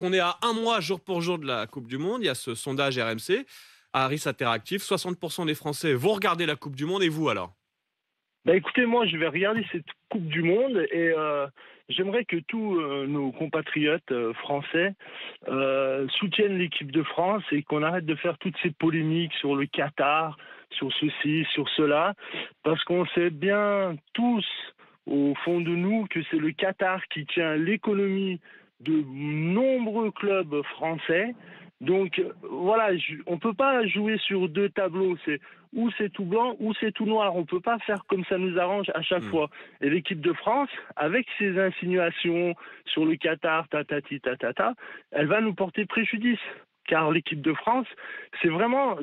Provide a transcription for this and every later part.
On est à un mois jour pour jour de la Coupe du monde. Il y a ce sondage RMC, Harris Interactive. 60% des Français vont regarder la Coupe du monde. Et vous alors? Bah écoutez, moi je vais regarder cette Coupe du Monde et j'aimerais que tous nos compatriotes français soutiennent l'équipe de France et qu'on arrête de faire toutes ces polémiques sur le Qatar, sur ceci, sur cela, parce qu'on sait bien tous au fond de nous que c'est le Qatar qui tient l'économie de nombreux clubs français. Donc voilà, on ne peut pas jouer sur deux tableaux. C'est ou c'est tout blanc ou c'est tout noir. On ne peut pas faire comme ça nous arrange à chaque Hmm. fois. Et l'équipe de France, avec ses insinuations sur le Qatar, tatati tatata, elle va nous porter préjudice. Car l'équipe de France, c'est vraiment...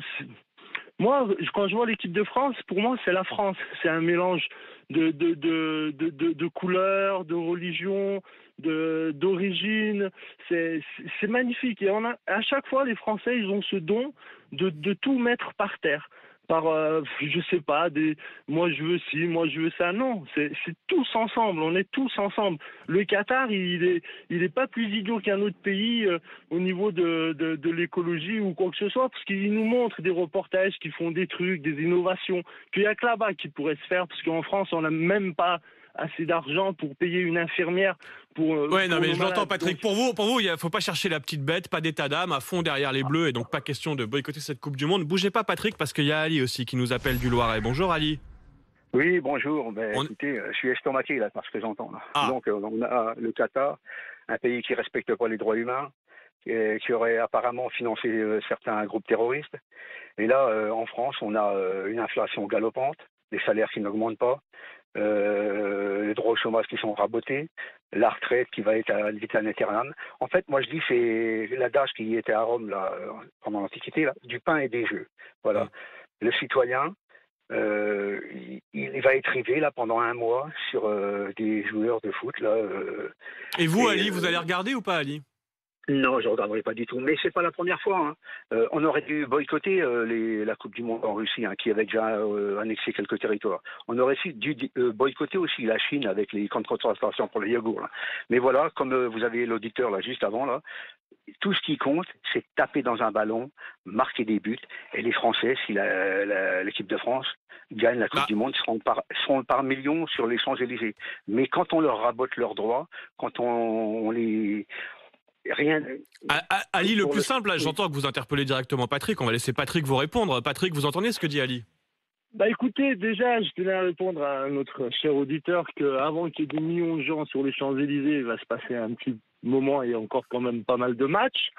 Moi, quand je vois l'équipe de France, pour moi, c'est la France. C'est un mélange de couleurs, de religions, d'origine. C'est magnifique. Et à chaque fois, les Français, ils ont ce don de tout mettre par terre. Par, je sais pas, moi je veux ci, moi je veux ça. Non, c'est tous ensemble, on est tous ensemble. Le Qatar, il est pas plus idiot qu'un autre pays au niveau de l'écologie ou quoi que ce soit, parce qu'il nous montre des reportages qui font des trucs, des innovations, qu'il n'y a que là-bas qui pourrait se faire, parce qu'en France, on n'a même pas assez d'argent pour payer une infirmière Ouais, non, pour mais nos je l'entends, malades. Patrick. Donc, Pour vous, il ne faut pas chercher la petite bête, pas d'état d'âme, à fond derrière les Bleus, et donc pas question de boycotter cette Coupe du Monde. Bougez pas, Patrick, parce qu'il y a Ali aussi qui nous appelle du Loiret. Bonjour, Ali. Oui, bonjour. On- Écoutez, je suis estomaqué là par ce que j'entends là. Ah, Donc, on a le Qatar, un pays qui respecte pas les droits humains, qui aurait apparemment financé certains groupes terroristes. Et là, en France, on a une inflation galopante, des salaires qui n'augmentent pas, les droits au chômage qui sont rabotés, la retraite qui va être à vitam aeternam. En fait, moi je dis c'est l'adage qui était à Rome là pendant l'Antiquité là, du pain et des jeux. hmm. Voilà. Le citoyen, il va être rivé là pendant un mois sur des joueurs de foot là. Et vous, Et Ali, vous allez regarder ou pas, Ali? non, je ne regarderai pas du tout. Mais c'est pas la première fois. Hein. On aurait dû boycotter la Coupe du Monde en Russie, hein, qui avait déjà annexé quelques territoires. On aurait dû boycotter aussi la Chine avec les camps de concentration pour les yogourts. Là. Mais voilà, comme vous avez l'auditeur là juste avant là, tout ce qui compte, c'est taper dans un ballon, marquer des buts. Et les Français, si l'équipe de France gagne la Coupe Bah, du Monde, seront par millions sur les Champs-Élysées. Mais quand on leur rabote leurs droits, quand on les rien. Ali, le Pour plus le... simple, là, Oui. j'entends que vous interpellez directement Patrick. On va laisser Patrick vous répondre. Patrick, vous entendez ce que dit Ali? bah écoutez, déjà, je tenais à répondre à notre cher auditeur qu'avant qu'il y ait des millions de gens sur les Champs-Élysées, il va se passer un petit moment et encore quand même pas mal de matchs.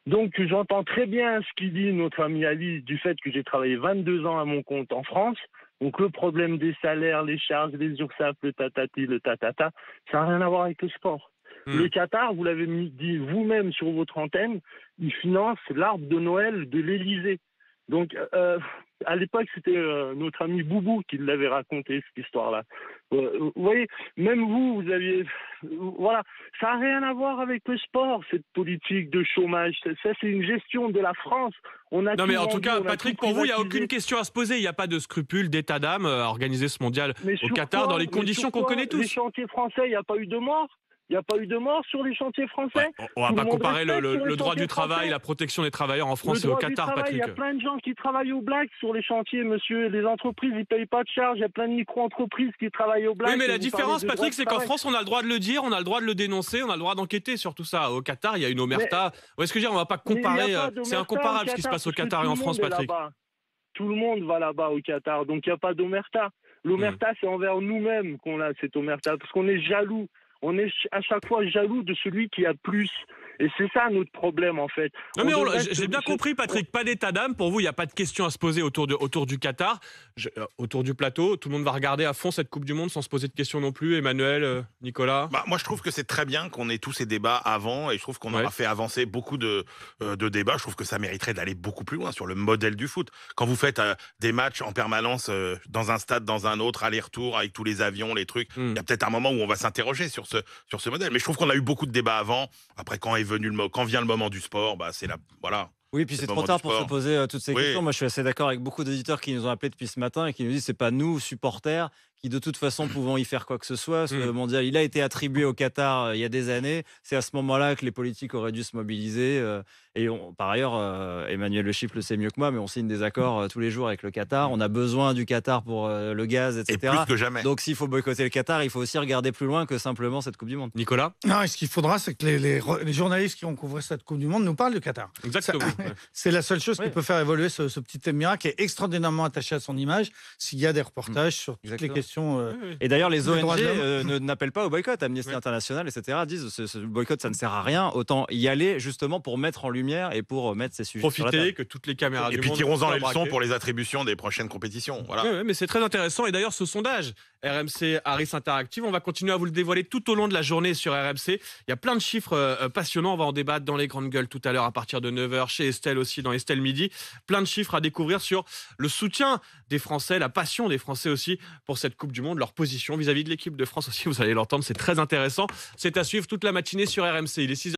Donc j'entends très bien ce qu'il dit notre ami Ali du fait que j'ai travaillé 22 ans à mon compte en France. Donc le problème des salaires, les charges, les URSSAF, le tatati, le tatata, ça n'a rien à voir avec le sport. Hmm. Le Qatar, vous l'avez dit vous-même sur votre antenne, il finance l'arbre de Noël de l'Élysée. Donc, à l'époque, c'était notre ami Boubou qui l'avait raconté, cette histoire-là. Vous voyez, même vous aviez... Voilà, ça n'a rien à voir avec le sport, cette politique de chômage. Ça, c'est une gestion de la France. On a Non, tout mais en tout vendu, cas, on a tout Patrick, pour vous, il n'y a aucune privatisé. question à se poser. Il n'y a pas de scrupule d'état d'âme à organiser ce mondial Mais au sur Qatar dans quoi? les Mais conditions sur qu'on quoi? connaît Les tous. chantiers français, il n'y a pas eu de mort? Il n'y a pas eu de mort sur les chantiers Ouais, français? on va Tout le pas monde comparer le, respecte le- sur les le droit chantiers du travail, français? la protection des travailleurs en Le France et au droit du Qatar, travail, il y Patrick. a plein de gens qui travaillent au black sur les chantiers, monsieur. Les entreprises, ils ne payent pas de charges. Il y a plein de micro-entreprises qui travaillent au Oui, black mais et la vous parlez différence, de droit Patrick, de c'est qu'en travail. France, on a le droit de le dire, on a le droit de le dénoncer, on a le droit d'enquêter sur tout ça. Au Qatar, il y a une Mais, omerta. Ouais, ce que je veux dire, on va pas mais il n'y a comparer. pas C'est d'omerta au incomparable ce qui se Qatar passe au parce que Qatar tout et le en France, monde est Patrick. là-bas. Tout le monde va là-bas au Qatar, donc il n'y a pas d'omerta. Hmm. L'omerta, c'est envers nous-mêmes qu'on a cette omerta, parce qu'on est jaloux. On est à chaque fois jaloux de celui qui a plus. Et c'est ça notre problème, en fait. Non, On mais devrait j'ai bien compris, Patrick. Pas d'état d'âme. Pour vous, il n'y a pas de question à se poser autour du Qatar, autour du plateau. Tout le monde va regarder à fond cette Coupe du Monde sans se poser de questions non plus. Emmanuel, Nicolas. Bah, moi, je trouve que c'est très bien qu'on ait tous ces débats avant, et je trouve qu'on Ouais. aura fait avancer beaucoup de débats. Je trouve que ça mériterait d'aller beaucoup plus loin sur le modèle du foot. Quand vous faites des matchs en permanence dans un stade, dans un autre, aller-retour, avec tous les avions, les trucs, il Hmm. y a peut-être un moment où on va s'interroger sur ce modèle. Mais je trouve qu'on a eu beaucoup de débats avant. Après, quand vient le moment du sport, bah, voilà. Oui, puis C'est c'est le trop moment du tard pour se sport. poser toutes ces Oui. questions. Moi, je suis assez d'accord avec beaucoup d'auditeurs qui nous ont appelés depuis ce matin et qui nous disent que c'est pas nous, supporters, qui de toute façon pouvant y faire quoi que ce soit. Ce mondial, il a été attribué au Qatar il y a des années. C'est à ce moment-là que les politiques auraient dû se mobiliser. Par ailleurs, Emmanuel Le Chypre le sait mieux que moi, mais on signe des accords tous les jours avec le Qatar. On a besoin du Qatar pour le gaz, etc. Et plus que jamais. Donc s'il faut boycotter le Qatar, il faut aussi regarder plus loin que simplement cette Coupe du Monde. Nicolas? Non, et ce qu'il faudra, c'est que les journalistes qui ont couvert cette Coupe du Monde nous parlent du Qatar. Exactement. C'est la seule chose qui Oui. peut faire évoluer ce petit émirat qui est extraordinairement attaché à son image. S'il y a des reportages sur toutes les Exactement. questions. Et d'ailleurs, les Les droits ONG de n'appellent pas au boycott. Amnesty International, etc. disent ce boycott, ça ne sert à rien. Autant y aller justement pour mettre en lumière et pour mettre ces sujets sur la table. Profitez que toutes les caméras Et du puis monde tirons-en soient les leçons braquées. pour les attributions des prochaines compétitions. Voilà. Oui, mais c'est très intéressant. Et d'ailleurs, ce sondage RMC Harris Interactive, on va continuer à vous le dévoiler tout au long de la journée sur RMC. Il y a plein de chiffres passionnants. On va en débattre dans les grandes gueules tout à l'heure à partir de 9h. Chez Estelle aussi, dans Estelle Midi. Plein de chiffres à découvrir sur le soutien des Français, la passion des Français aussi pour cette Coupe du Monde, leur position vis-à-vis de l'équipe de France aussi. Vous allez l'entendre, c'est très intéressant. C'est à suivre toute la matinée sur RMC. Il est 6h.